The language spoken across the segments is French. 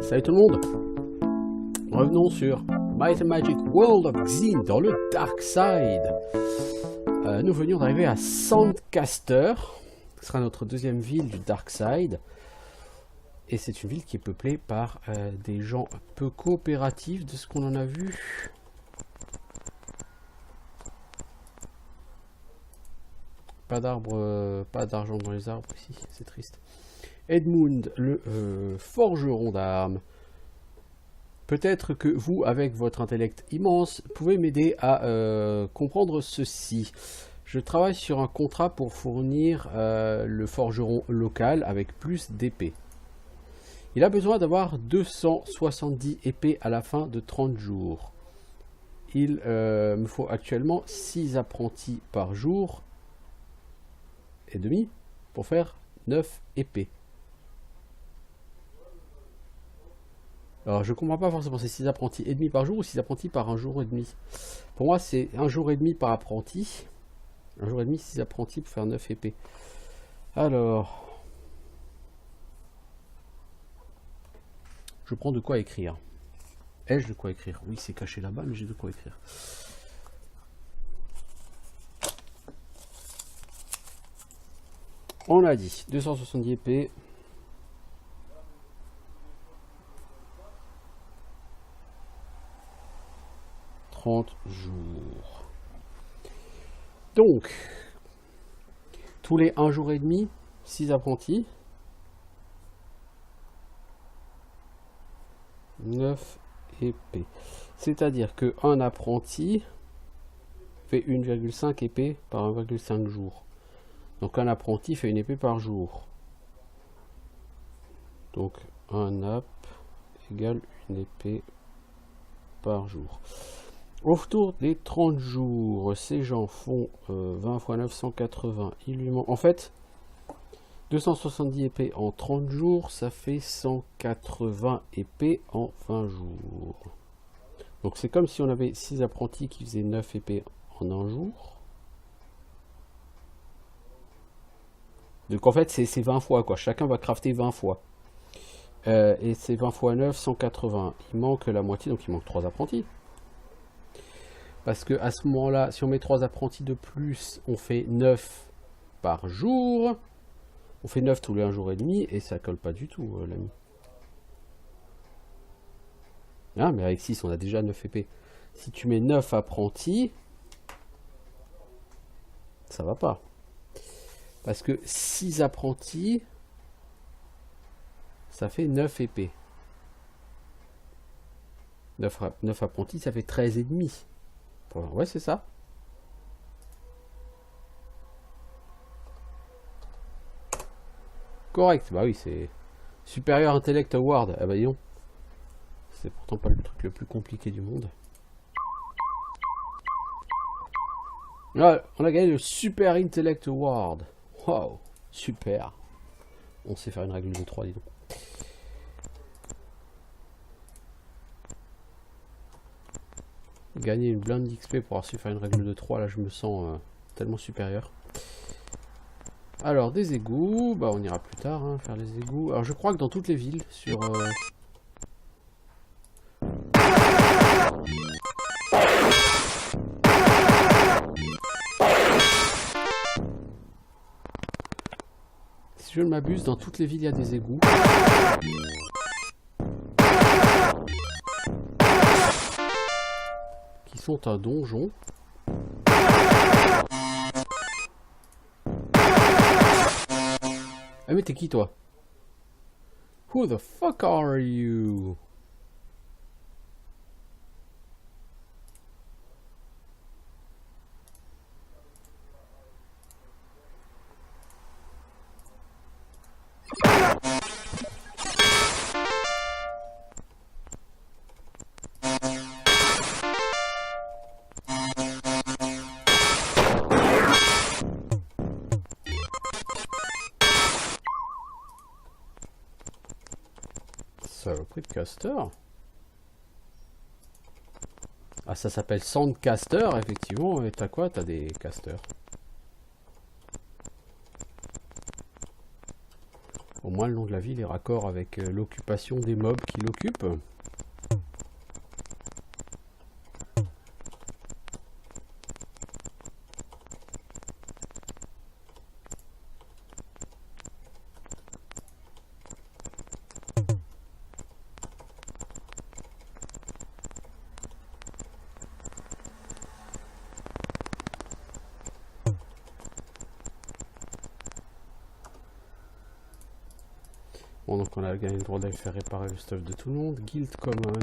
Salut tout le monde. Revenons sur Might and Magic World of Xin dans le Dark Side. Nous venions d'arriver à Sandcaster, qui sera notre deuxième ville du Dark Side. Et c'est une ville qui est peuplée par des gens peu coopératifs de ce qu'on en a vu. Pas d'arbres, pas d'argent dans les arbres ici, c'est triste. Edmund, le forgeron d'armes. Peut-être que vous, avec votre intellect immense, pouvez m'aider à comprendre ceci. Je travaille sur un contrat pour fournir le forgeron local avec plus d'épées. Il a besoin d'avoir 270 épées à la fin de 30 jours. Il me faut actuellement 6 apprentis par jour et demi pour faire 9 épées. Alors je comprends pas forcément, c'est 6 apprentis et demi par jour ou 6 apprentis par un jour et demi. Pour moi c'est un jour et demi par apprenti. Un jour et demi, 6 apprentis pour faire 9 épées. Alors, je prends de quoi écrire. Ai-je de quoi écrire? Oui, c'est caché là-bas, mais j'ai de quoi écrire. On a dit 270 épées. Jours. Donc, tous les 1 jour et demi, 6 apprentis. 9 épées. C'est-à-dire que un apprenti fait 1,5 épée par 1,5 jour. Donc un apprenti fait une épée par jour. Donc un app égale une épée par jour. Autour des 30 jours, ces gens font 20 x 9, 180. Il lui manque, en fait, 270 épées en 30 jours, ça fait 180 épées en 20 jours. Donc c'est comme si on avait 6 apprentis qui faisaient 9 épées en un jour. Donc en fait c'est 20 fois quoi, chacun va crafter 20 fois. Et c'est 20 x 9, 180. Il manque la moitié, donc il manque 3 apprentis. Parce que à ce moment-là, si on met 3 apprentis de plus, on fait 9 par jour. On fait 9 tous les 1 jour et demi, et ça colle pas du tout, l'ami. Ah, mais avec 6, on a déjà 9 épées. Si tu mets 9 apprentis, ça va pas. Parce que 6 apprentis, ça fait 9 épées. 9 apprentis, ça fait 13 et demi. Ouais, c'est ça. Correct, bah oui, c'est Superior Intellect Award. Ah bah disons, c'est pourtant pas le truc le plus compliqué du monde. Là, on a gagné le Super Intellect Award. Wow, super. On sait faire une règle de 3, dis donc. Gagner une blinde d'XP pour avoir su faire une règle de 3, là je me sens tellement supérieur. Alors des égouts, bah on ira plus tard hein, faire les égouts. Alors je crois que dans toutes les villes sur si je ne m'abuse, dans toutes les villes il y a des égouts. Qui sont un donjon. Ah mais t'es qui toi? Who the fuck are you? Saloperie de caster. Ah ça s'appelle Sandcaster effectivement, et t'as quoi? T'as des casters. Au moins le nom de la ville est raccord avec l'occupation des mobs qui l'occupent. Bon, donc on a gagné le droit d'aller faire réparer le stuff de tout le monde. Guild Common.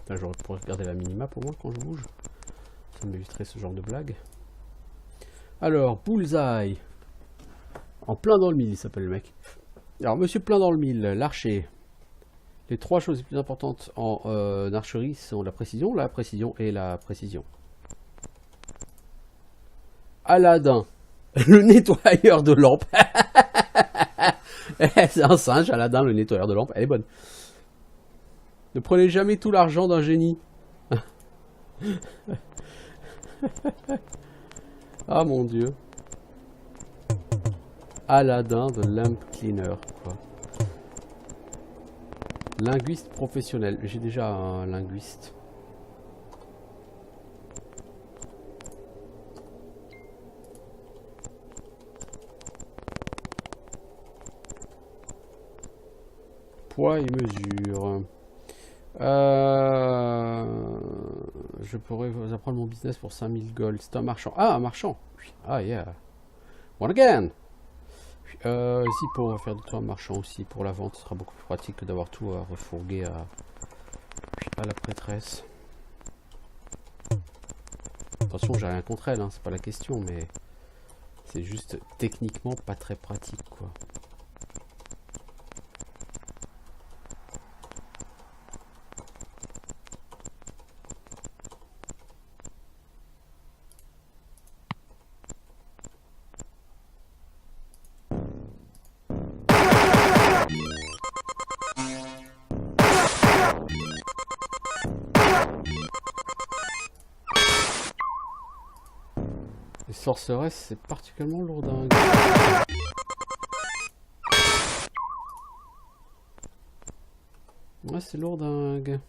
Là, j'aurais pu regarder la minimap au moins quand je bouge. Ça m'illustrait ce genre de blague. Alors, Bullseye. En plein dans le mille, il s'appelle le mec. Alors, monsieur plein dans le mille, l'archer. Les trois choses les plus importantes en archerie sont la précision et la précision. Aladdin. Le nettoyeur de lampes. C'est un singe, Aladdin, le nettoyeur de lampes. Elle est bonne. Ne prenez jamais tout l'argent d'un génie. Ah mon dieu. Aladdin de lamp cleaner. Quoi. Linguiste professionnel. J'ai déjà un linguiste. Poids et mesure. Je pourrais vous apprendre mon business pour 5000 gold. C'est un marchand. Ah, un marchand. Ah, yeah. One again. Zippo, on va faire de toi un marchand aussi pour la vente. Ce sera beaucoup plus pratique que d'avoir tout à refourguer à la prêtresse. Attention, j'ai rien contre elle, hein, c'est pas la question, mais c'est juste techniquement pas très pratique, quoi. Les sorceresses, c'est particulièrement lourdingue. Ouais, c'est lourdingue.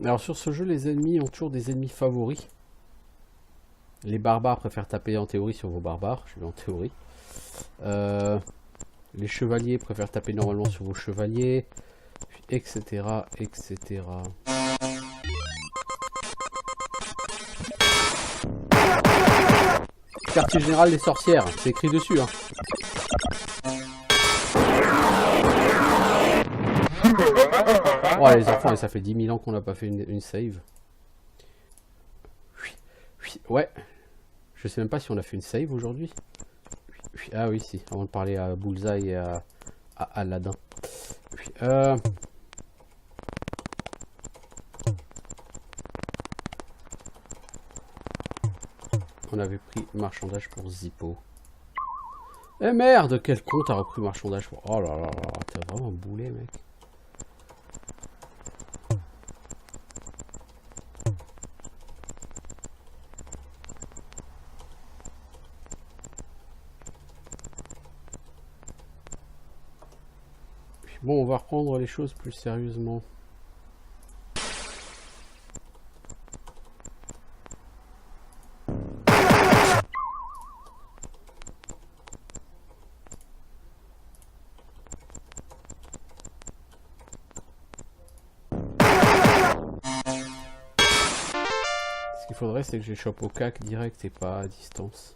Alors sur ce jeu, les ennemis ont toujours des ennemis favoris. Les barbares préfèrent taper en théorie sur vos barbares, je vais en théorie. Les chevaliers préfèrent taper normalement sur vos chevaliers, etc. etc. Quartier général des sorcières, c'est écrit dessus, hein. Oh les enfants, et ça fait 10 000 ans qu'on n'a pas fait une save. Ouais. Je sais même pas si on a fait une save aujourd'hui. Ah oui, si. Avant de parler à Bullseye et à Aladdin. On avait pris marchandage pour Zippo. Eh merde, quel con t'as repris marchandage pour... Oh là là là, t'es vraiment un boulet, mec. Bon, on va reprendre les choses plus sérieusement. Ce qu'il faudrait, c'est que je les chope au cac direct et pas à distance.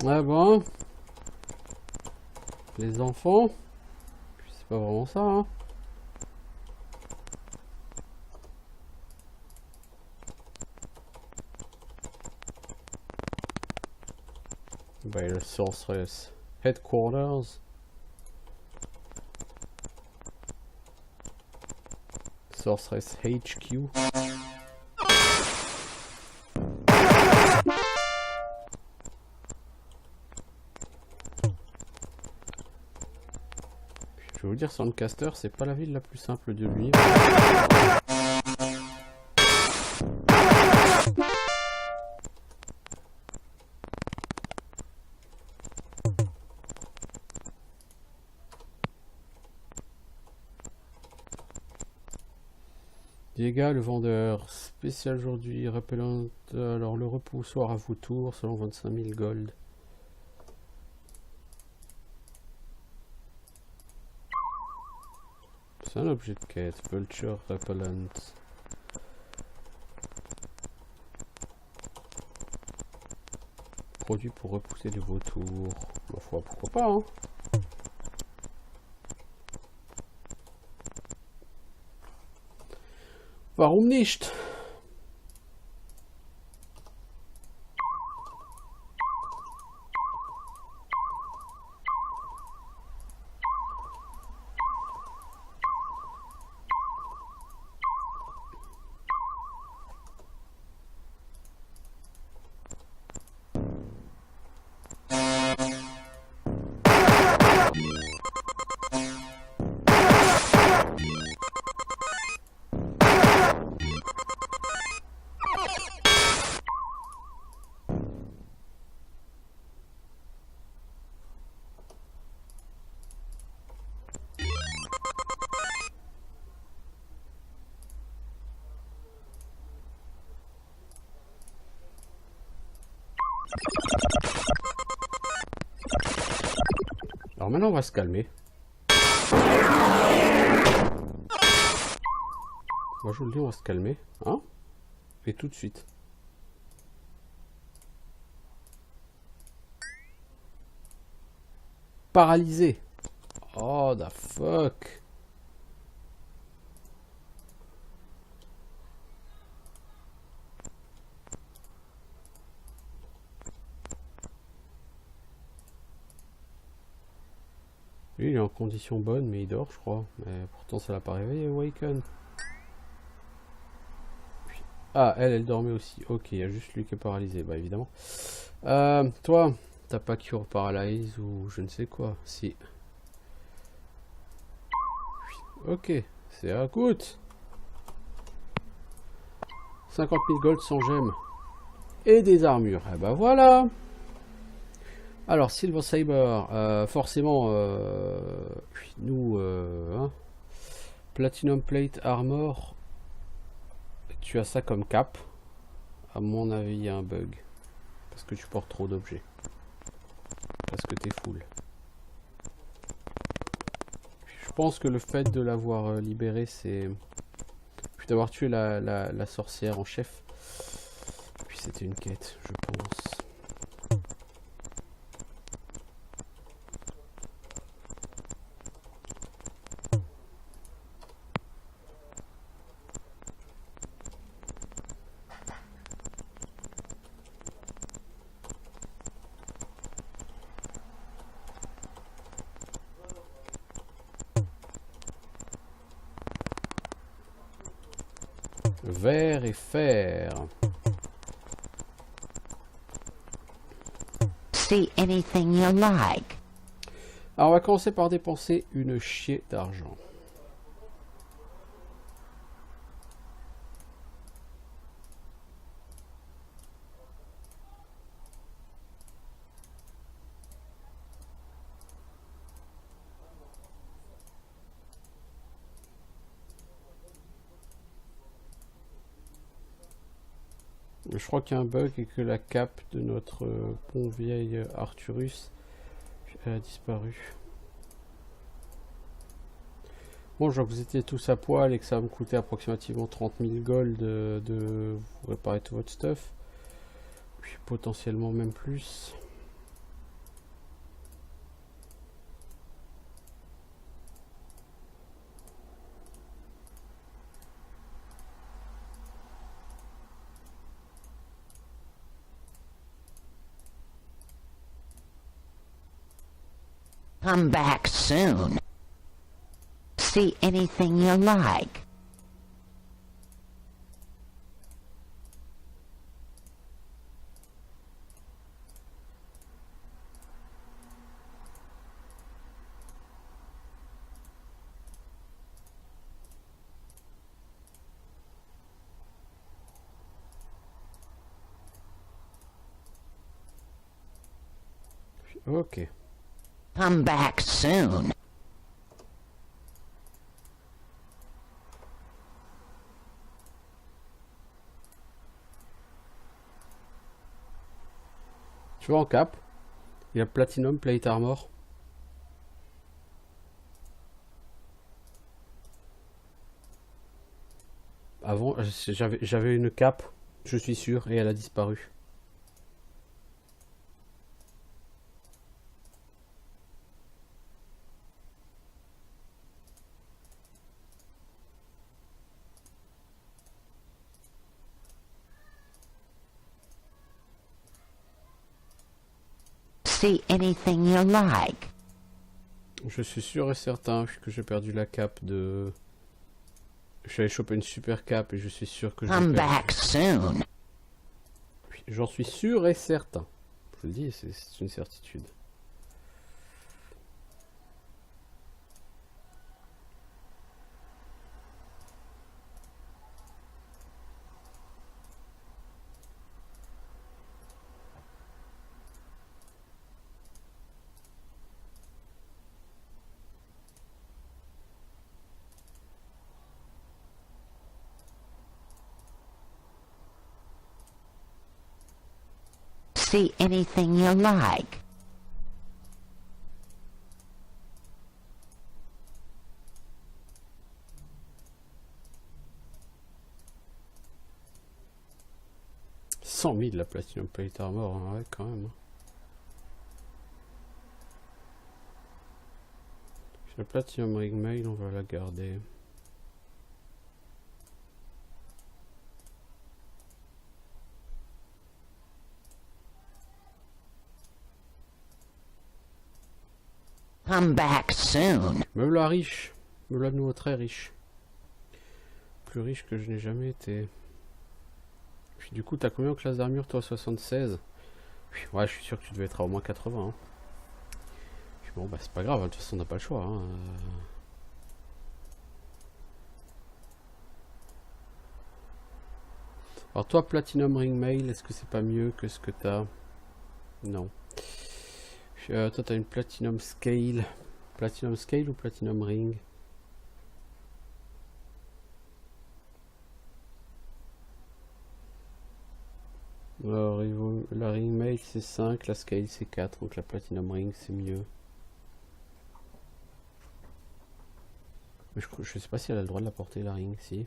Ah bon. Les enfants. C'est pas vraiment ça, hein. By the Sorceress Headquarters. Sorceress HQ. Je vais vous dire, Sandcaster, c'est pas la ville la plus simple de l'univers. Dégâts, le vendeur. Spécial aujourd'hui, rappellant. Alors, le repoussoir à vos tours, selon 25 000 gold. C'est un objet de quête. Vulture Repellent. Produit pour repousser les vautours. Ma foi, pourquoi pas, hein. Warum nicht? Alors maintenant on va se calmer. Moi je vous le dis, on va se calmer, hein. Et tout de suite. Paralysé. Oh the fuck. Lui, il est en condition bonne, mais il dort, je crois. Mais pourtant, ça l'a pas réveillé, Awaken. Ah, elle dormait aussi. Ok, il y a juste lui qui est paralysé, bah évidemment. Toi, t'as pas Cure Paralyze ou je ne sais quoi. Si. Ok, c'est à coûte. 50 000 gold sans gemme. Et des armures. Et bah voilà. Alors, Silver Saber, forcément, nous, hein, Platinum Plate Armor, tu as ça comme cap. À mon avis, il y a un bug. Parce que tu portes trop d'objets. Parce que t'es full. Je pense que le fait de l'avoir libéré, c'est... Puis d'avoir tué la sorcière en chef. Puis c'était une quête, je pense. Verre et fer. See anything you like. Alors on va commencer par dépenser une chier d'argent. Je crois qu'il y a un bug et que la cape de notre bon vieil Arturus a disparu. Bon, je vois que vous étiez tous à poil et que ça va me coûter approximativement 30 000 gold de vous réparer tout votre stuff. Puis potentiellement même plus. Come back soon. See anything you like. Ok. Come back soon. Tu vois en cap, il y a Platinum Plate Armor. Avant, j'avais une cape, je suis sûr, et elle a disparu. See anything you like. Je suis sûr et certain que j'ai perdu la cape de... J'avais chopé une super cape et je suis sûr que je l'ai Come perdue. back soon. J'en suis sûr et certain. Je vous le dis, c'est une certitude. See anything you like. « 100 000 la Platinum Plate Armor, hein, ouais, quand même. La Platinum Ring Mail, on va la garder. Come back soon. Me la riche. Me la nouveau très riche. Plus riche que je n'ai jamais été. Puis du coup, t'as combien en classe d'armure, toi? 76. Ouais, je suis sûr que tu devais être à au moins 80. Hein. Puis bon, bah c'est pas grave, de toute façon, on n'a pas le choix. Hein. Alors toi, Platinum Ring Mail, est-ce que c'est pas mieux que ce que t'as? Non. Toi, t'as une Platinum Scale. Platinum Scale ou Platinum Ring? Alors, la Ring Mail c'est 5, la Scale c'est 4, donc la Platinum Ring c'est mieux. Mais je sais pas si elle a le droit de la porter, la Ring, si.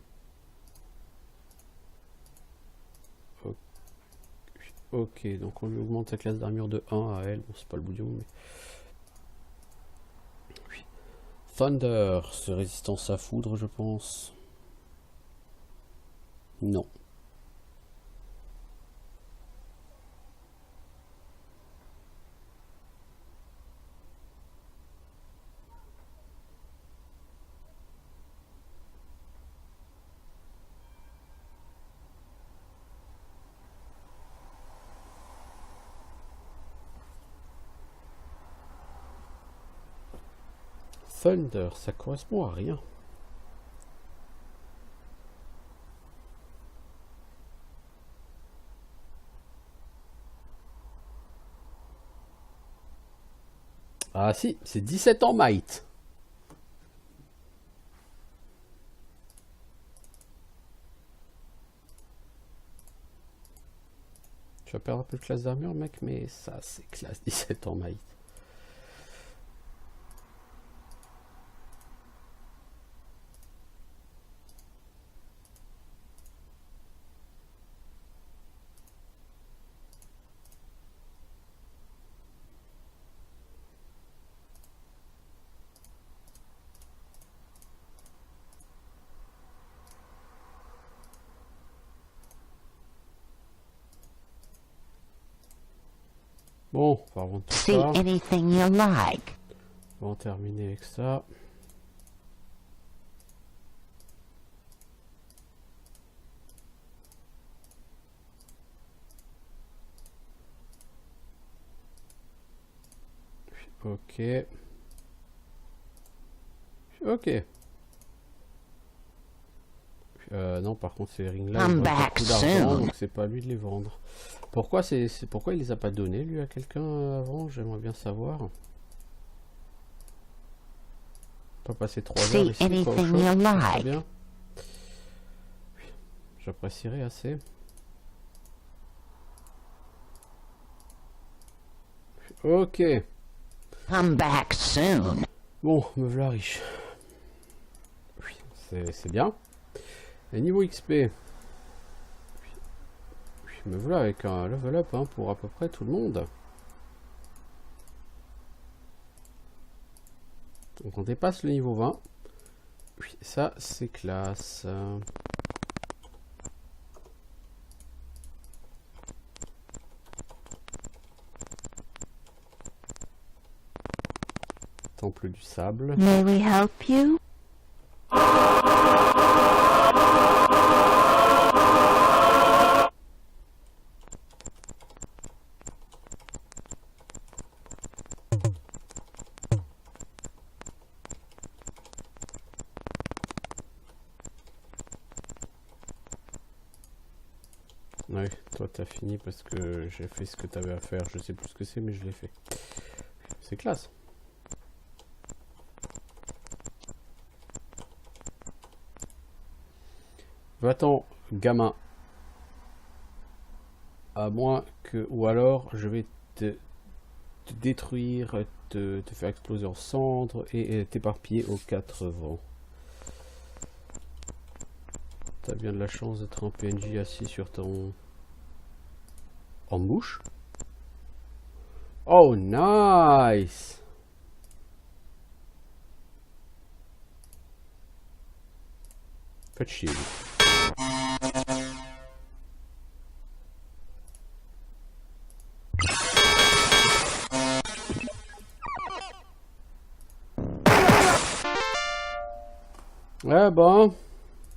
Ok, donc on lui augmente sa classe d'armure de 1 à elle. Bon, c'est pas le bout du monde, mais... Oui. Thunder, c'est résistance à foudre, je pense. Non. Thunder, ça correspond à rien. Ah si, c'est 17 en might. Tu vas perdre un peu de classe d'armure, mec, mais ça, c'est classe 17 en might. Bon, on va revendre tout See ça. anything you like. va en terminer avec ça. Ok. Ok. Non, par contre, ces rings-là, ils I'm vendent back beaucoup d'argent, soon. donc c'est pas à lui de les vendre. Pourquoi pourquoi il les a pas donnés, lui, à quelqu'un avant? J'aimerais bien savoir. Pas passer 3 heures See ici, quoi, au anything shop, you ça serait like. bien. J'apprécierais assez. Ok. I'm back soon. Bon, me voilà riche. Oui, c'est bien. Et niveau XP, oui, me voilà avec un level up hein, pour à peu près tout le monde. Donc on dépasse le niveau 20. Oui, ça c'est classe. Temple du sable. May we help you? Ouais, toi t'as fini parce que j'ai fait ce que t'avais à faire. Je sais plus ce que c'est, mais je l'ai fait. C'est classe. Va-t'en, gamin. À moins que... Ou alors, je vais te détruire, te faire exploser en cendres et t'éparpiller aux 4 vents. T'as bien de la chance d'être un PNJ assis sur ton... En bouche. Oh, nice! Faites chier. Ouais, ben,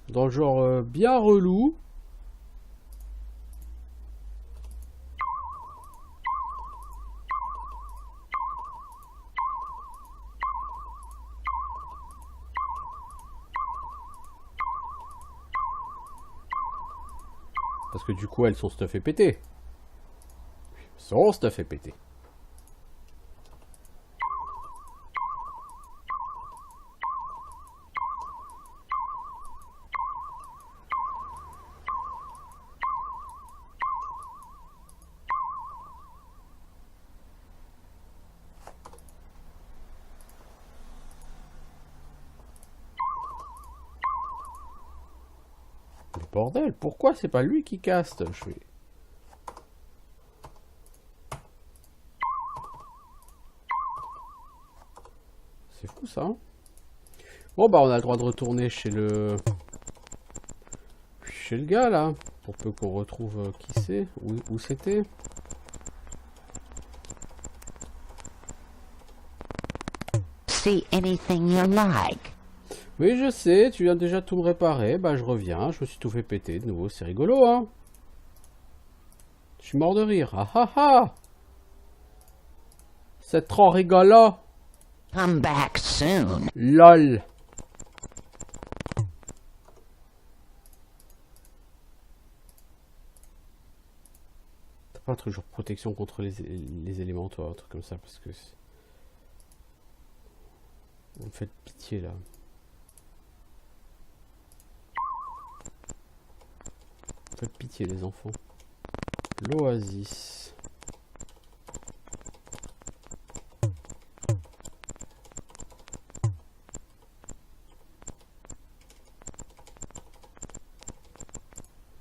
dans le genre bien relou. Parce que du coup, elles sont stuff et pété. Son stuff est pété. Mais bordel, pourquoi c'est pas lui qui caste? Je fais... C'est fou ça. Hein. Bon bah on a le droit de retourner chez le gars là, pour peu qu'on retrouve qui c'est, où c'était. See anything you like. Oui je sais, tu viens déjà tout me réparer, bah je reviens, je me suis tout fait péter de nouveau, c'est rigolo hein. Je suis mort de rire, ah ah ah. C'est trop rigolo. I'm back soon. LOL. T'as pas un truc genre protection contre les éléments, toi, un truc comme ça, parce que... Vous me faites pitié, là. Vous me faites pitié, les enfants. L'oasis.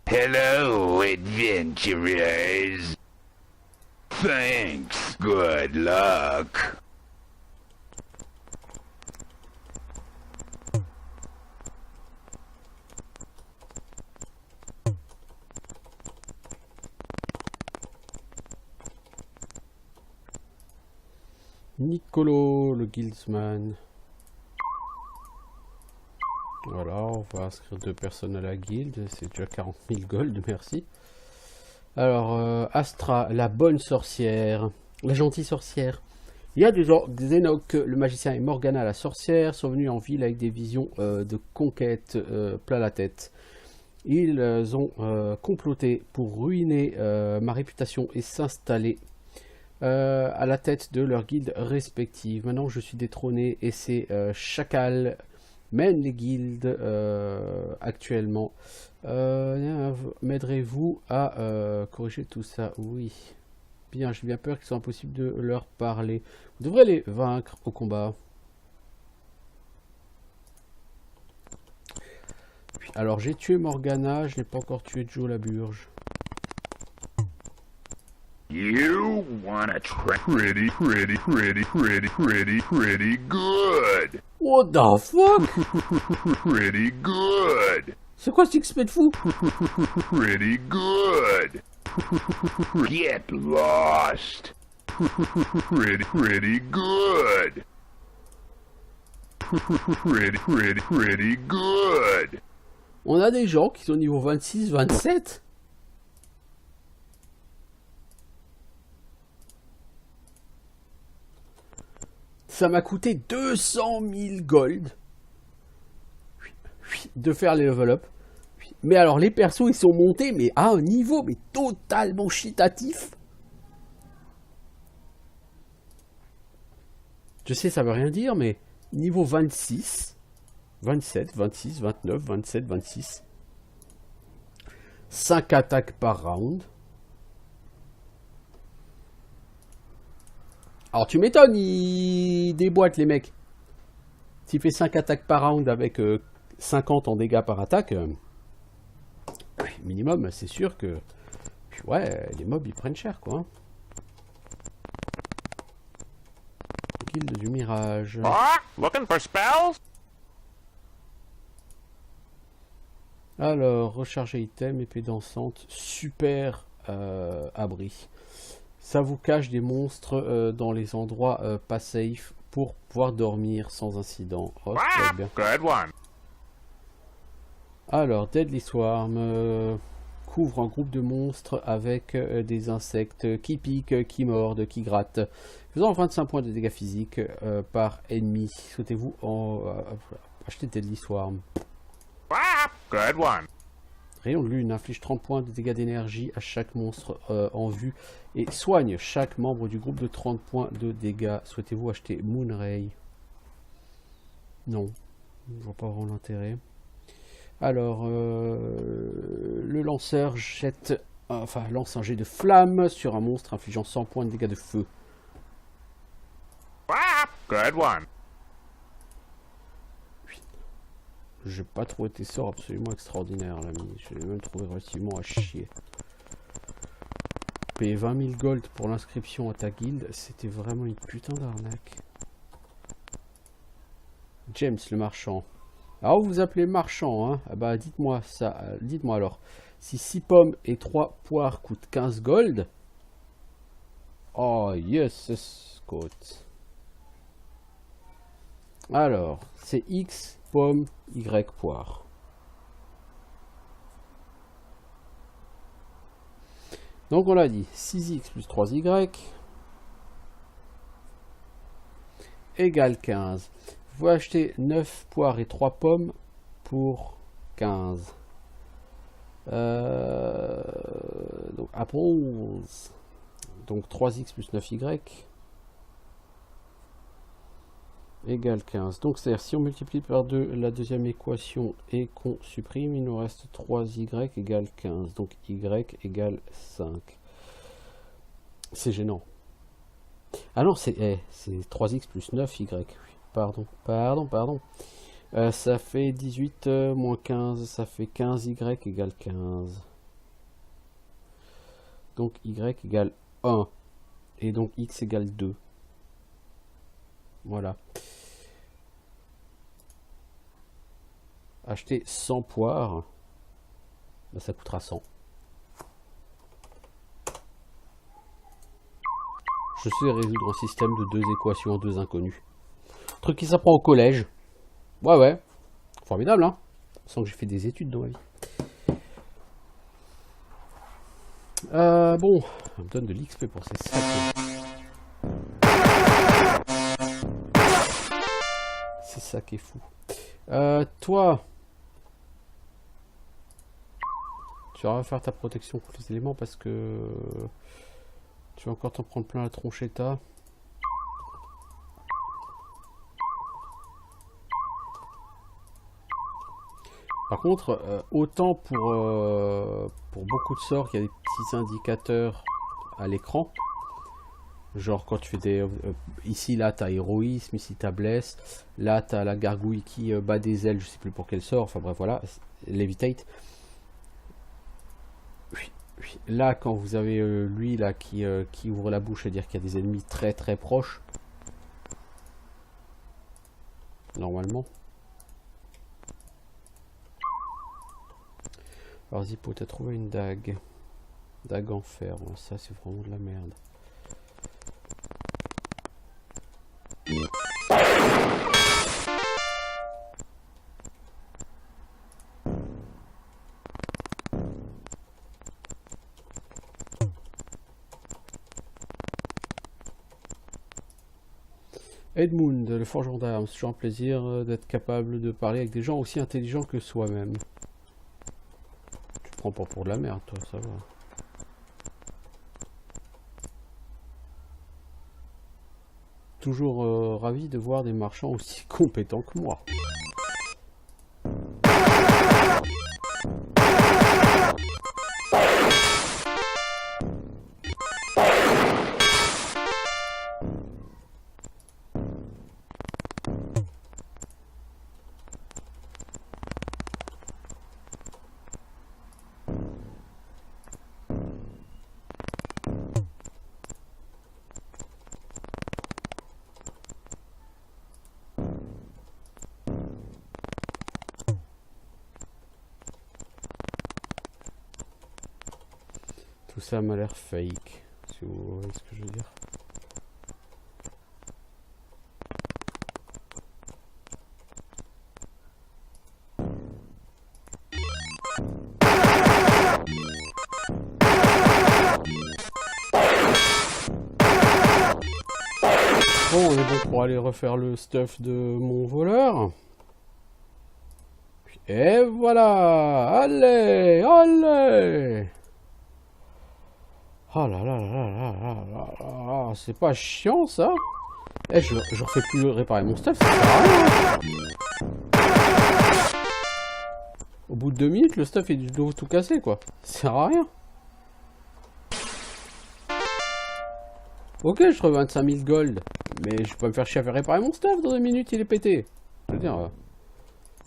Hello, adventurers. Thanks. Good luck. Nicolo, le guildsman. Voilà, on va inscrire 2 personnes à la guilde. C'est déjà 40 000 gold, merci. Alors, Astra, la bonne sorcière. La gentille sorcière. Il y a des Enoch, le magicien, et Morgana, la sorcière, sont venus en ville avec des visions de conquête plein la tête. Ils ont comploté pour ruiner ma réputation et s'installer à la tête de leur guilde respective. Maintenant, je suis détrôné et ces chacals mènent les guildes actuellement. M'aiderez-vous à corriger tout ça? Oui. Bien, j'ai bien peur qu'il soit impossible de leur parler. Vous devrez les vaincre au combat. Alors, j'ai tué Morgana, je n'ai pas encore tué Joe la Burge. You wanna try pretty good. What the fuck? Pretty good. C'est quoi ce XP de fou? Pretty good. Get lost. Pretty good. Pretty good. On a des gens qui sont niveau 26, 27. Ça m'a coûté 200 000 gold de faire les level up. Mais alors les persos ils sont montés mais à un niveau mais totalement chitatif. Je sais ça veut rien dire mais niveau 26, 27, 26, 29, 27, 26. 5 attaques par round. Alors tu m'étonnes, ils déboîtent les mecs. S'il fait 5 attaques par round avec 50 en dégâts par attaque, minimum, c'est sûr que ouais, les mobs ils prennent cher quoi. Hein. Guilde du Mirage. Looking for spells? Alors, recharger item, épée dansante, super abri. Ça vous cache des monstres dans les endroits pas safe pour pouvoir dormir sans incident. Oh, c'est bien. Good one. Alors, Deadly Swarm couvre un groupe de monstres avec des insectes qui piquent, qui mordent, qui grattent. Faisant 25 points de dégâts physiques par ennemi. Souhaitez-vous acheter Deadly Swarm? Good one. Rayon de lune inflige 30 points de dégâts d'énergie à chaque monstre en vue et soigne chaque membre du groupe de 30 points de dégâts. Souhaitez-vous acheter Moonray? Non, je vois pas vraiment l'intérêt. Alors, le lanceur jette, lance un jet de flamme sur un monstre infligeant 100 points de dégâts de feu. Good one. J'ai pas trouvé tes sorts absolument extraordinaires, l'ami. Je l'ai même trouvé relativement à chier. Payer 20 000 gold pour l'inscription à ta guilde, c'était vraiment une putain d'arnaque. James le marchand. Alors vous vous appelez marchand, hein? Ah bah dites-moi ça, dites-moi alors. Si 6 pommes et 3 poires coûtent 15 gold. Oh yes, Scott. Alors, c'est X pomme, Y poire. Donc on l'a dit, 6x plus 3y égale 15. Vous achetez 9 poires et 3 pommes pour 15. Donc après 11. Donc 3x plus 9y égale 15. Donc c'est-à-dire si on multiplie par 2 la deuxième équation et qu'on supprime, il nous reste 3y égale 15. Donc y égale 5. C'est gênant. Ah non, c'est 3x plus 9y. Pardon. Ça fait 18 moins 15, ça fait 15y égale 15. Donc y égale 1. Et donc x égale 2. Voilà. Acheter 100 poires, ben ça coûtera 100. Je sais résoudre un système de 2 équations en 2 inconnus. Truc qui s'apprend au collège. Ouais, ouais. Formidable, hein. Sans que j'ai fait des études dans ma vie. Bon, on me donne de l'XP pour ces sacs. C'est ça qui est fou. Toi, tu vas faire ta protection contre les éléments parce que tu vas encore t'en prendre plein la tronchetta. Par contre, autant pour beaucoup de sorts, il y a des petits indicateurs à l'écran. Genre quand tu fais des... ici, là, tu as héroïsme, ici, tu as bless. Là, tu as la gargouille qui bat des ailes, je sais plus pour quel sort. Enfin bref, voilà, levitate. Là, quand vous avez lui là qui ouvre la bouche, c'est-à-dire qu'il y a des ennemis très très proches. Normalement. Alors Zippo, t'as trouvé une dague. Dague en fer, bon, ça c'est vraiment de la merde. Edmund, le forgeron d'armes, c'est toujours un plaisir d'être capable de parler avec des gens aussi intelligents que soi-même. Tu te prends pas pour de la merde, toi, ça va. Toujours ravi de voir des marchands aussi compétents que moi. Tout ça m'a l'air fake, si vous voyez ce que je veux dire. Bon, on est bon pour aller refaire le stuff de mon voleur. Et voilà! Allez! Allez! Oh là là là là là là là, c'est pas chiant ça? Eh, je refais plus réparer mon stuff, ça sert à rien. Au bout de 2 minutes, le stuff est de tout cassé quoi. Ça sert à rien. Ok, je trouve 25 000 gold, mais je peux pas me faire chier à faire réparer mon stuff dans 2 minutes, il est pété. Je veux dire, à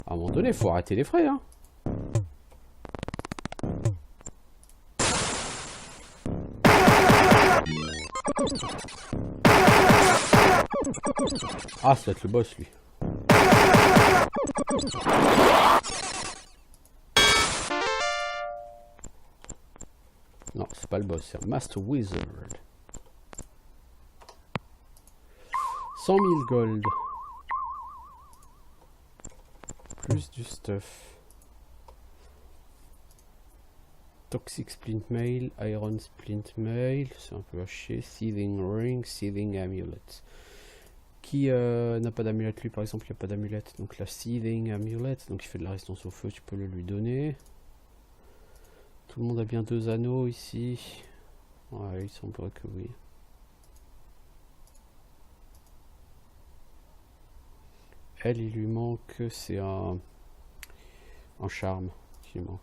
un moment donné, faut arrêter les frais, hein. Ah, ça va être le boss, lui. Non, c'est pas le boss, c'est un Master Wizard. 100 000 gold. Plus du stuff. Toxic Splint Mail, Iron Splint Mail, c'est un peu haché. Seething Ring, Seething Amulet. Qui n'a pas d'amulette? Lui par exemple, il n'y a pas d'amulette. Donc la Seething Amulet, donc il fait de la résistance au feu, tu peux le lui donner. Tout le monde a bien 2 anneaux ici. Ouais, il semblerait que oui. Elle, il lui manque, c'est un charme qui lui manque.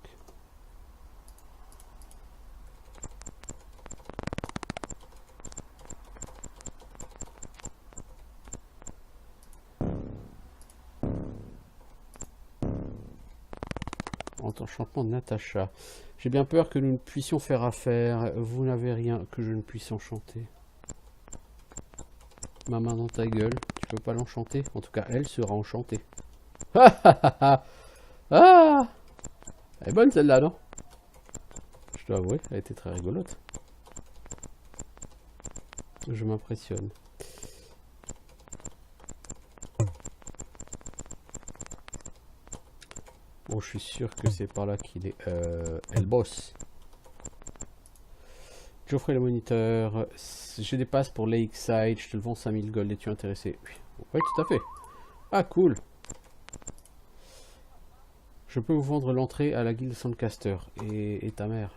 Enchantement de Natacha. J'ai bien peur que nous ne puissions faire affaire. Vous n'avez rien que je ne puisse enchanter. Ma main dans ta gueule. Tu peux pas l'enchanter? En tout cas, elle sera enchantée. Ah! Elle est bonne celle-là, non? Je dois avouer, elle était très rigolote. Je m'impressionne. Bon, je suis sûr que c'est par là qu'il est. Elle bosse. Geoffrey le moniteur. J'ai des passes pour Lakeside. Je te le vends 5000 gold. Es-tu intéressé? Oui, tout à fait. Ah, cool. Je peux vous vendre l'entrée à la guilde Sandcaster. Et ta mère?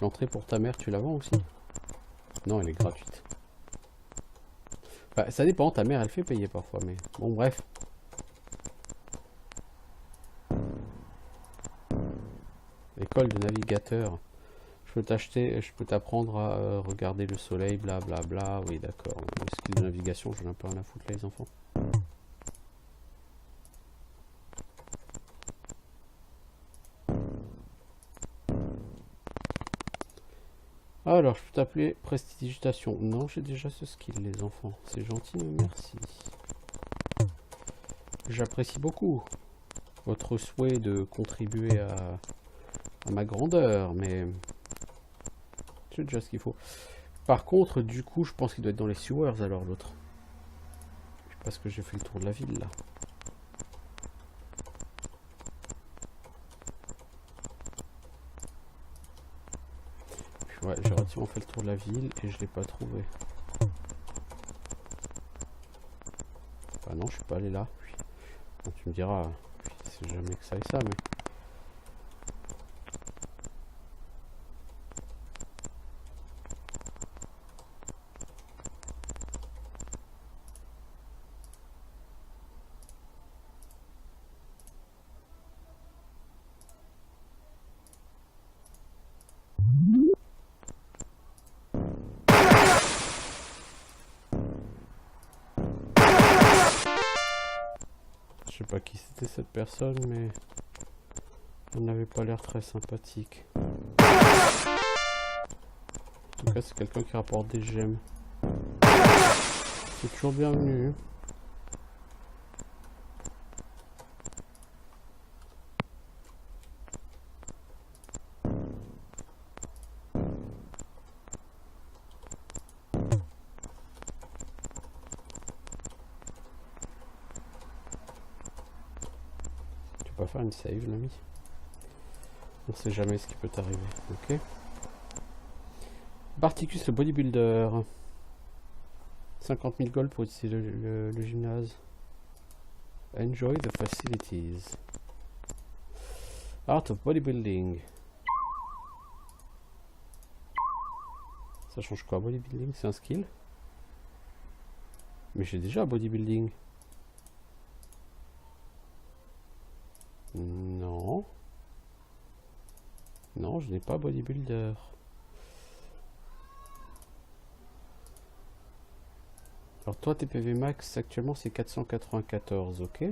L'entrée pour ta mère, tu la vends aussi? Non, elle est gratuite. Bah, ça dépend. Ta mère, elle fait payer parfois. Mais bon, bref. École de navigateur. Je peux t'acheter, je peux t'apprendre à regarder le soleil, blablabla. Oui, d'accord. Le skill de navigation, j'en ai un peu rien à foutre là, les enfants. Alors, je peux t'appeler prestidigitation. Non, j'ai déjà ce skill, les enfants. C'est gentil, mais merci. J'apprécie beaucoup votre souhait de contribuer à ma grandeur, mais c'est déjà ce qu'il faut. Par contre, du coup, je pense qu'il doit être dans les sewers, alors l'autre. Parce que j'ai fait le tour de la ville, là. Ouais, j'ai relativement fait le tour de la ville et je l'ai pas trouvé. Bah non, je suis pas allé là. Bon, tu me diras, c'est jamais que ça et ça, mais... Je sais pas qui c'était cette personne, mais elle n'avait pas l'air très sympathique. En tout cas, c'est quelqu'un qui rapporte des gemmes. C'est toujours bienvenu. Pas faire une save, l'ami. On sait jamais ce qui peut t'arriver. Ok. Barticus le bodybuilder. 50 000 gold pour utiliser le gymnase. Enjoy the facilities. Art of bodybuilding. Ça change quoi, bodybuilding? C'est un skill? Mais j'ai déjà bodybuilding. Non. Non, je n'ai pas bodybuilder. Alors toi, tes PV max actuellement c'est 494, ok.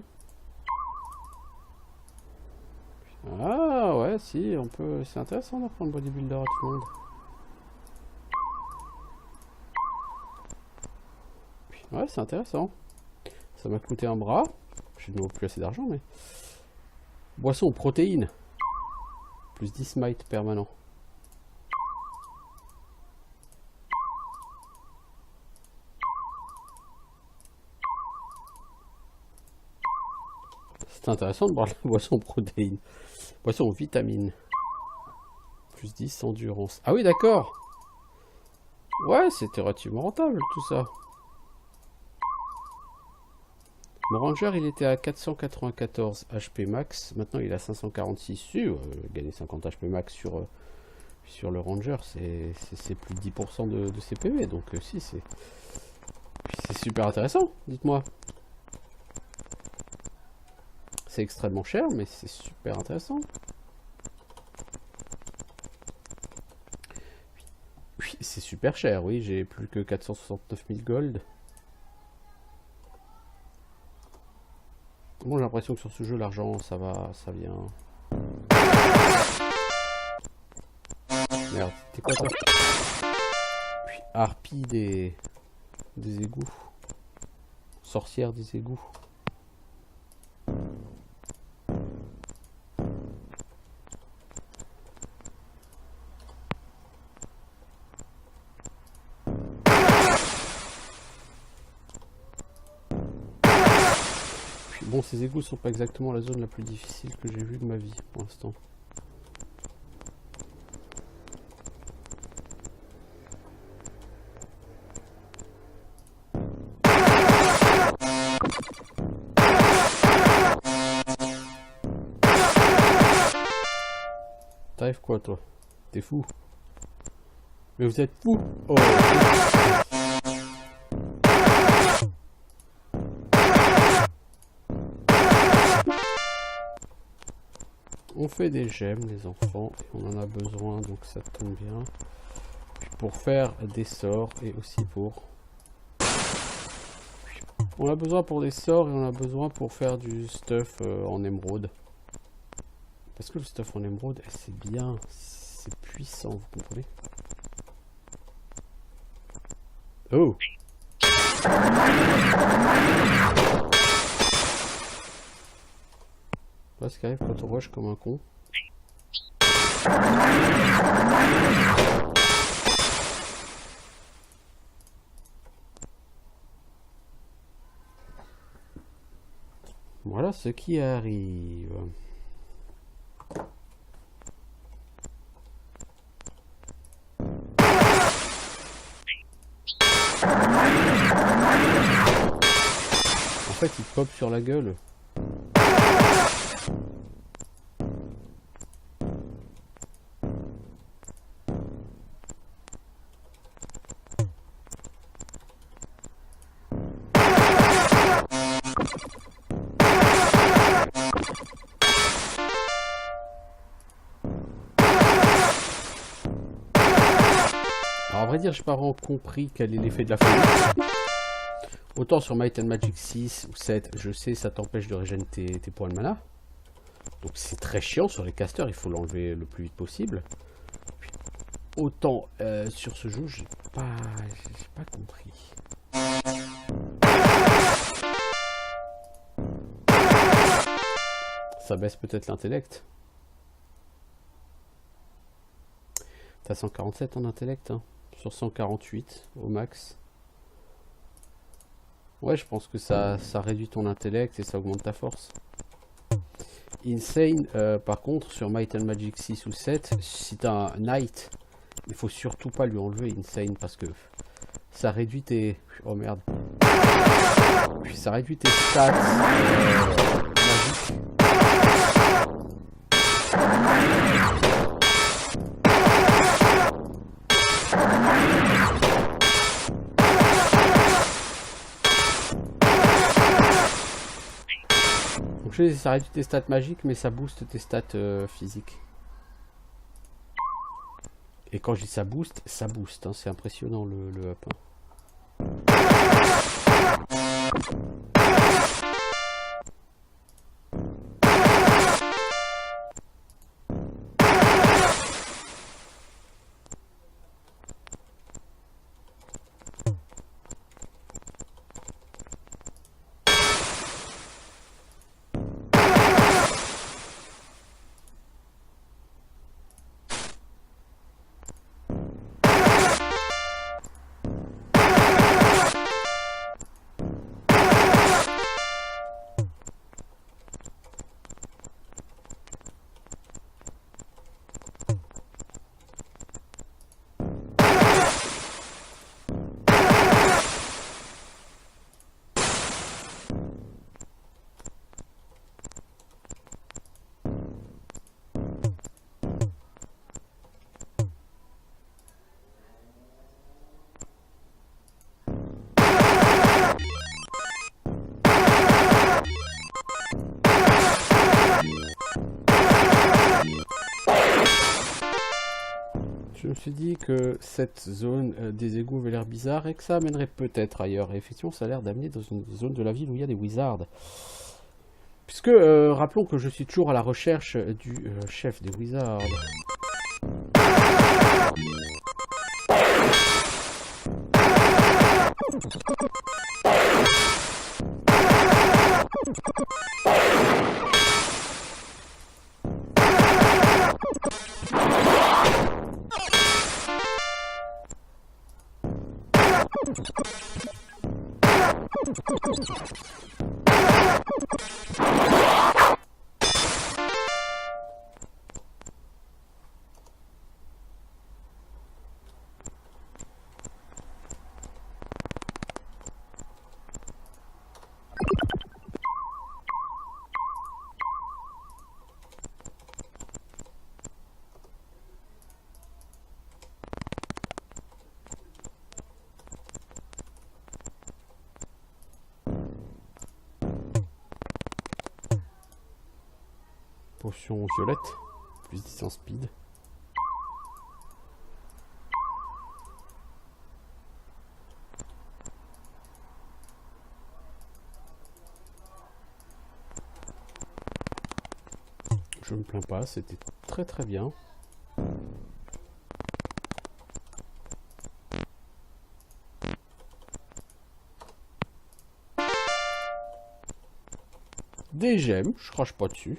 Ah ouais, si, on peut... C'est intéressant d'apprendre bodybuilder à tout le monde. Ouais, c'est intéressant. Ça m'a coûté un bras. J'ai de nouveau plus assez d'argent, mais... Boisson, protéines. Plus 10 smite permanent. C'est intéressant de boire la boisson protéines. Boisson vitamine. Plus 10 endurance. Ah oui, d'accord. Ouais, c'était relativement rentable tout ça. Mon ranger, il était à 494 HP max. Maintenant, il est à 546. Gagner 50 HP max sur le ranger, c'est plus de 10% de ses PV. Donc, si, c'est super intéressant, dites-moi. C'est extrêmement cher, mais c'est super intéressant. Oui, c'est super cher, oui. J'ai plus que 469 000 gold. Bon, j'ai l'impression que sur ce jeu, l'argent, ça va, ça vient. Merde, t'es quoi toi? Puis, harpie des égouts. Sorcière des égouts. Bon, ces égouts sont pas exactement la zone la plus difficile que j'ai vue de ma vie pour l'instant. T'arrives quoi toi? T'es fou? Mais vous êtes fou? Oh. On fait des gemmes les enfants, et on en a besoin donc ça tombe bien. Puis pour faire des sorts et aussi pour... On a besoin pour des sorts et on a besoin pour faire du stuff en émeraude. Parce que le stuff en émeraude, c'est bien, c'est puissant, vous comprenez? Oh! Voilà ce qui arrive quand on rush comme un con. Voilà ce qui arrive. En fait, il pop sur la gueule. Alors, à vrai dire, j'ai pas vraiment compris quel est l'effet de la folie. Autant sur Might and Magic 6 ou 7, je sais, ça t'empêche de régénérer tes points de mana. Donc c'est très chiant sur les casters, il faut l'enlever le plus vite possible. Puis, autant sur ce jeu, j'ai pas compris. Ça baisse peut-être l'intellect. T'as 147 en intellect, hein, sur 148 au max. Ouais, je pense que ça réduit ton intellect et ça augmente ta force. Insane, par contre, sur Might and Magic 6 ou 7, si t'as un Knight, il faut surtout pas lui enlever Insane parce que ça réduit tes... Oh merde. Ça réduit tes stats magiques. Donc je sais, ça réduit tes stats magiques, mais ça booste tes stats physiques. Et quand je dis ça booste, hein, c'est impressionnant le up. Hein. Je me suis dit que cette zone des égouts avait l'air bizarre et que ça amènerait peut-être ailleurs. Et effectivement, ça a l'air d'amener dans une zone de la ville où il y a des wizards. Puisque, rappelons que je suis toujours à la recherche du chef des wizards. Potion violette. Plus 10 en speed. Je me plains pas, c'était très très bien. Des gemmes, je crache pas dessus.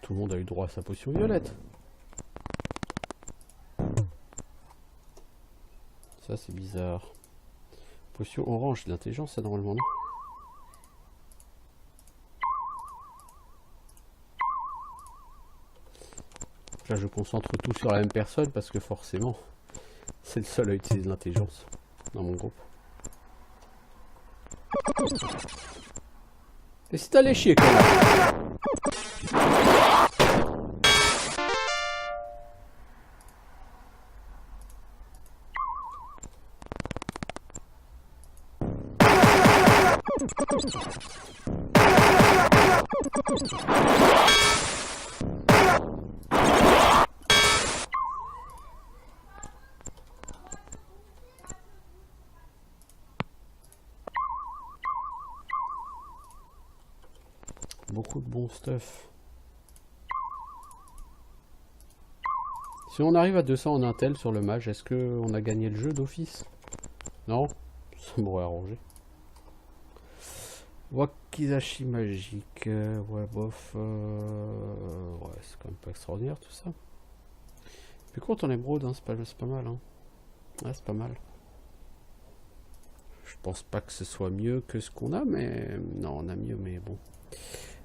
Tout le monde a eu droit à sa potion violette. Ça c'est bizarre. Potion orange d'intelligence, ça normalement non. Là je concentre tout sur la même personne parce que forcément c'est le seul à utiliser l'intelligence dans mon groupe. Et c'est allé chier quand même. Beaucoup de bon stuff. Si on arrive à 200 en intel sur le mage, est-ce qu'on a gagné le jeu d'office? Non? Ça m'aurait arrangé. Wakizashi magique. Ouais, bof. Ouais, c'est quand même pas extraordinaire tout ça. Puis quand on est broad, hein, c'est pas mal. Hein. Ouais, c'est pas mal. Je pense pas que ce soit mieux que ce qu'on a, mais... Non, on a mieux, mais bon.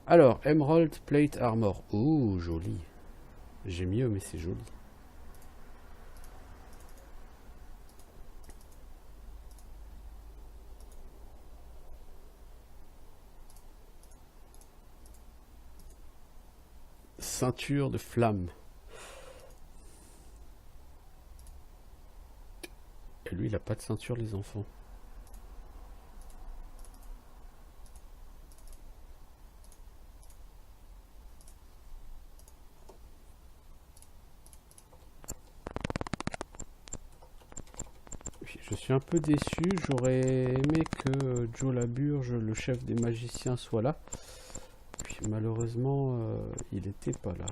Alors, Emerald Plate Armor. Ouh, joli. J'ai mieux, mais c'est joli. Ceinture de flamme. Et lui, il a pas de ceinture, les enfants. Je suis un peu déçu, j'aurais aimé que Joe Laburge, le chef des magiciens, soit là. Puis malheureusement, il n'était pas là.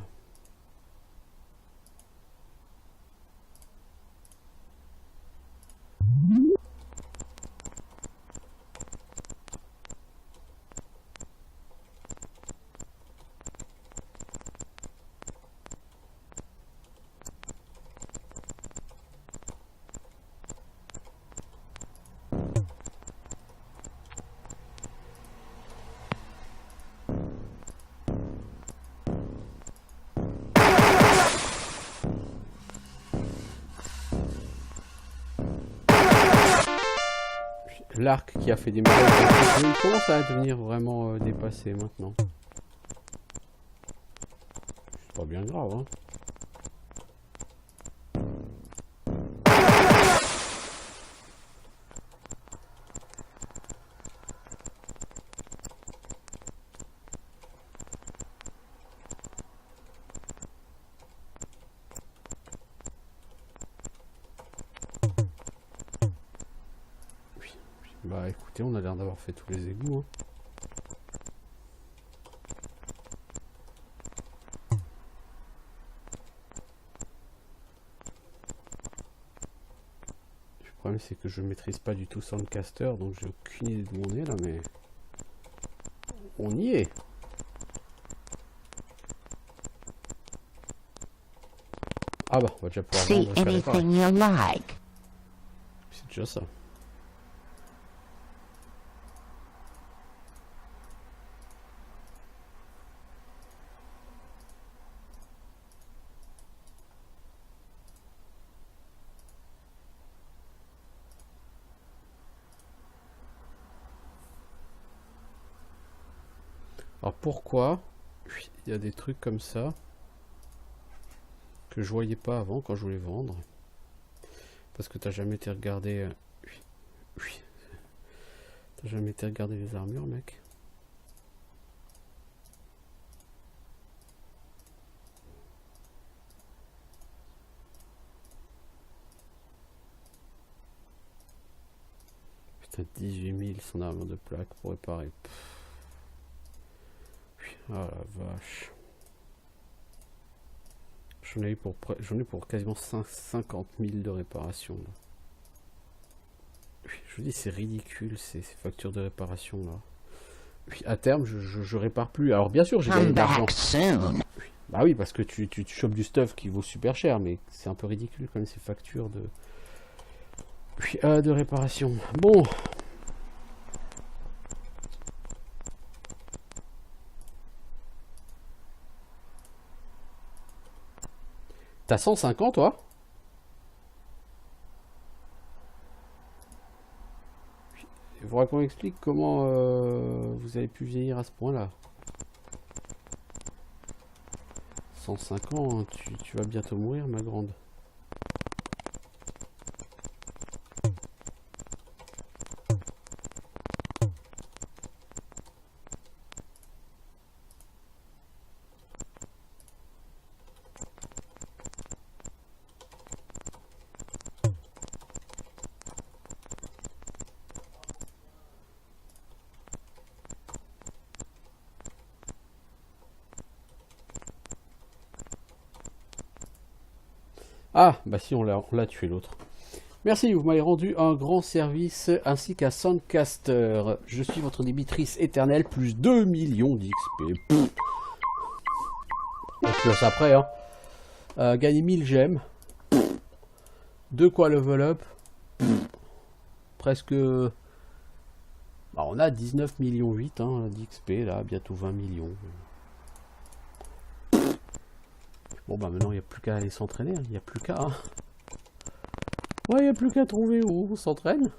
L'arc qui a fait des médailles, il commence à devenir vraiment dépassé maintenant. C'est pas bien grave, hein. Bah écoutez, on a l'air d'avoir fait tous les égouts. Hein. Le problème c'est que je maîtrise pas du tout Soundcaster, donc j'ai aucune idée d'où on est là, mais on y est. Ah bah, on va déjà pouvoir See vendre, anything you like. c'est déjà ça. Alors pourquoi il y a des trucs comme ça que je voyais pas avant quand je voulais vendre? Parce que t'as jamais été regarder. T'as jamais été regarder les armures, mec? Putain, 18 000 son armure de plaque pour réparer. Oh la vache. J'en ai pour quasiment 50 000 de réparation. Là. Je vous dis, c'est ridicule ces factures de réparation là. Puis à terme, je répare plus. Alors bien sûr, j'ai gagné Come de l'argent. back soon. Bah oui, parce que tu chopes du stuff qui vaut super cher, mais c'est un peu ridicule quand même ces factures de réparation. Bon. T'as 150 toi? Il faudra qu'on explique comment vous avez pu vieillir à ce point-là. 105 ans, hein, tu vas bientôt mourir, ma grande. Ah, bah si, on l'a tué l'autre. Merci, vous m'avez rendu un grand service, ainsi qu'à Soundcaster. Je suis votre débitrice éternelle, plus 2 millions d'XP. On se lance après, hein. Gagner 1000 gemmes. De quoi level up. Presque... Bah, on a 19 millions 8 hein, d'XP, là, bientôt 20 millions. Bon bah maintenant il n'y a plus qu'à aller s'entraîner, il n'y a plus qu'à... Hein. Ouais, il n'y a plus qu'à trouver où on s'entraîne.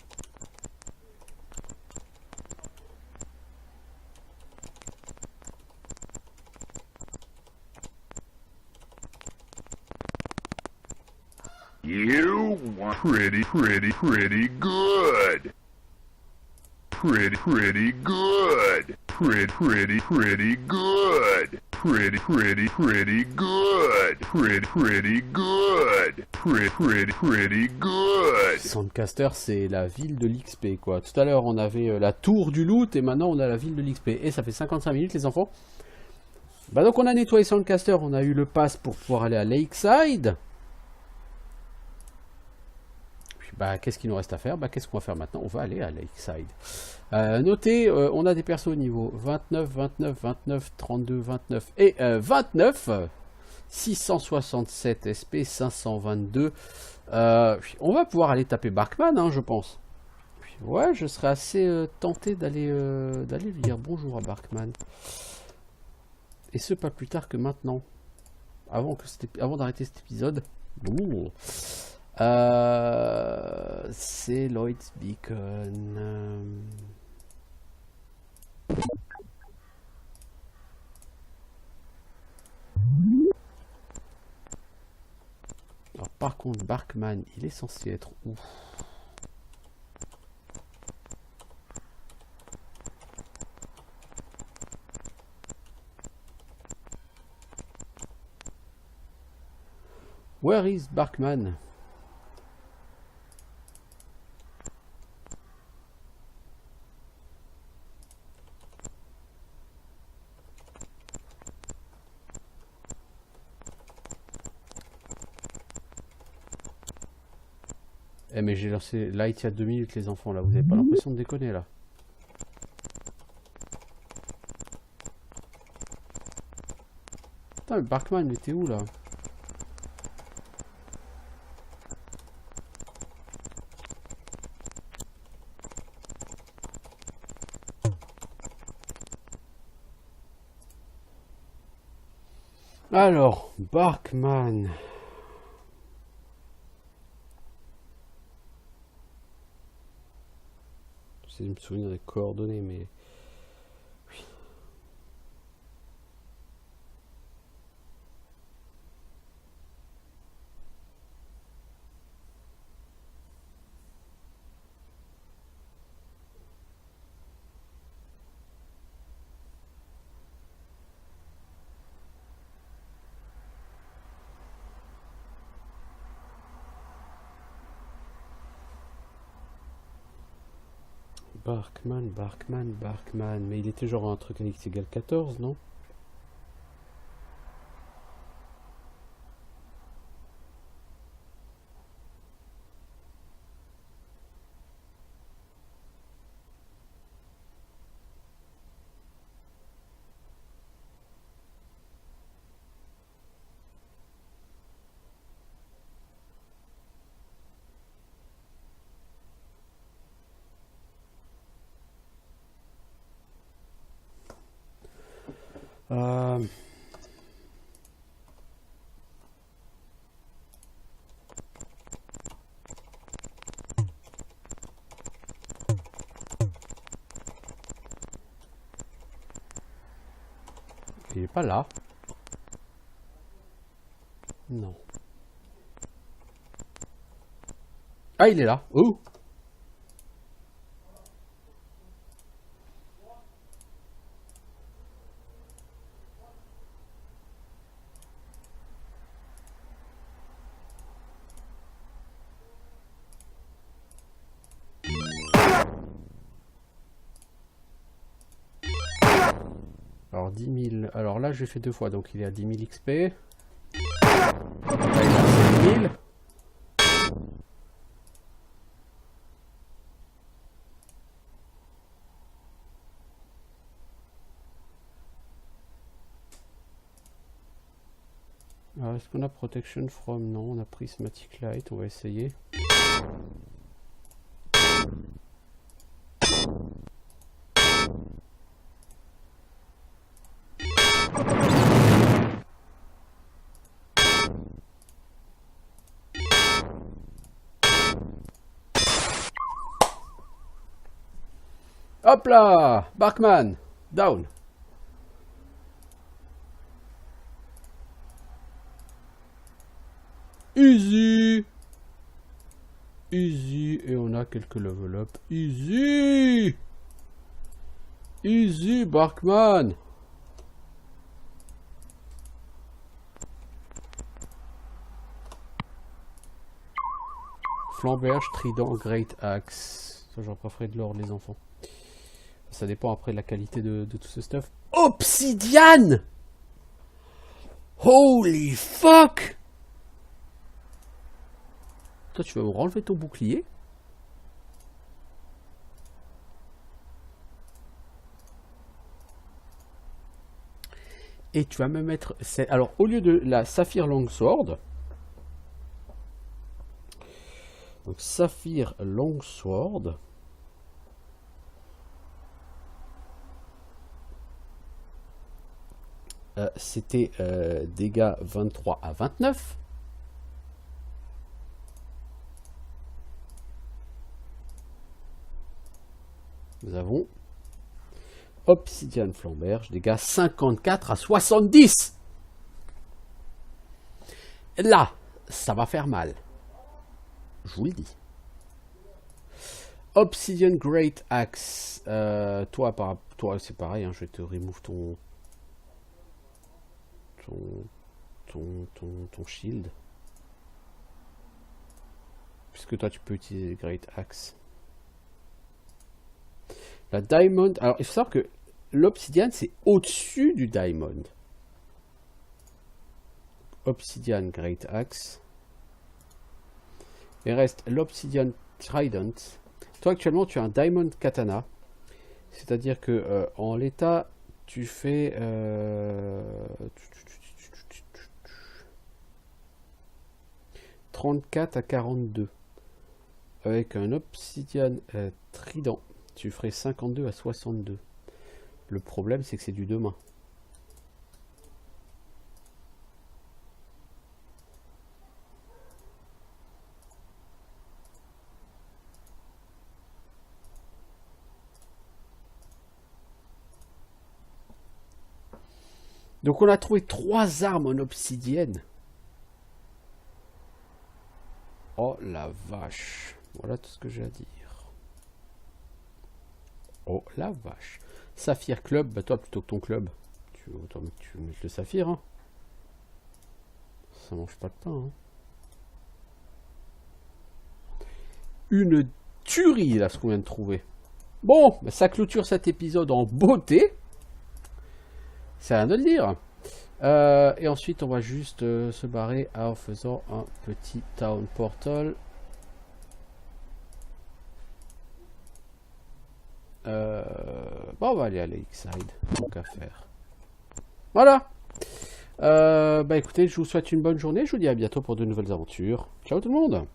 You want pretty good. Pretty good. Pretty good. Pretty good. Pretty good. Pretty good. Soundcaster, c'est la ville de l'XP, quoi. Tout à l'heure, on avait la tour du loot, et maintenant, on a la ville de l'XP. Et ça fait 55 minutes, les enfants. Bah donc, on a nettoyé Soundcaster, on a eu le pass pour pouvoir aller à Lakeside. Puis, bah, qu'est-ce qu'il nous reste à faire? Bah, qu'est-ce qu'on va faire maintenant? On va aller à Lakeside. Notez, on a des persos au niveau 29, 29, 29, 32, 29 et 29. 667 SP, 522. On va pouvoir aller taper Barkman, hein, je pense. Ouais, je serais assez tenté d'aller lui dire bonjour à Barkman. Et ce, pas plus tard que maintenant. Avant d'arrêter cet épisode. Ouh. C'est Lloyd's Beacon. Alors par contre, Barkman, il est censé être où? Where is Barkman? Eh mais j'ai lancé light il y a 2 minutes les enfants là, vous avez pas l'impression de déconner là? Putain mais Barkman mais t'es où là? Alors, Barkman. J'essaie de me souvenir des coordonnées, mais... Barkman. Mais il était genre un truc à x égale 14, non? Euh, Il est pas là. Non. Ah, il est là. Oh. Alors 10 000. Alors là, j'ai fait 2 fois, donc il est à 10 000 XP. Là, il est à 5 000. Alors, est-ce qu'on a Protection from? Non, on a Prismatic Light, on va essayer. Hop là! Barkman! Down! Easy! Easy! Et on a quelques level up. Easy! Easy, Barkman! Flamberge, trident, great axe. Ça, j'en préfère de l'or, les enfants. Ça dépend après de la qualité de tout ce stuff. Obsidian! Holy fuck! Toi, tu vas me renlever ton bouclier? Et tu vas me mettre... Alors, au lieu de la Saphir Longsword... Donc, Saphir Longsword... C'était dégâts 23 à 29. Nous avons Obsidian Flamberge, dégâts 54 à 70. Là, ça va faire mal. Je vous le dis. Obsidian Great Axe. Toi, c'est pareil, hein, je vais te remove ton shield. Puisque toi, tu peux utiliser Great Axe. La Diamond... Alors, il faut savoir que l'Obsidian, c'est au-dessus du Diamond. Obsidian Great Axe. Il reste l'Obsidian Trident. Toi, actuellement, tu as un Diamond Katana. C'est-à-dire que en l'état, tu fais... 34 à 42. Avec un Obsidian Trident, tu ferais 52 à 62. Le problème, c'est que c'est du 2 mains. Donc on a trouvé 3 armes en obsidienne. Oh la vache. Voilà tout ce que j'ai à dire. Oh la vache. Saphir Club, bah toi plutôt que ton club. Tu veux mettre le saphir, hein. Ça mange pas de pain, hein. Une tuerie là ce qu'on vient de trouver. Bon, ça clôture cet épisode en beauté. C'est rien de le dire. Et ensuite, on va juste se barrer en faisant un petit town portal. Bon, on va aller à Lakeside, tant qu'à faire. Voilà. Bah écoutez, je vous souhaite une bonne journée. Je vous dis à bientôt pour de nouvelles aventures. Ciao tout le monde.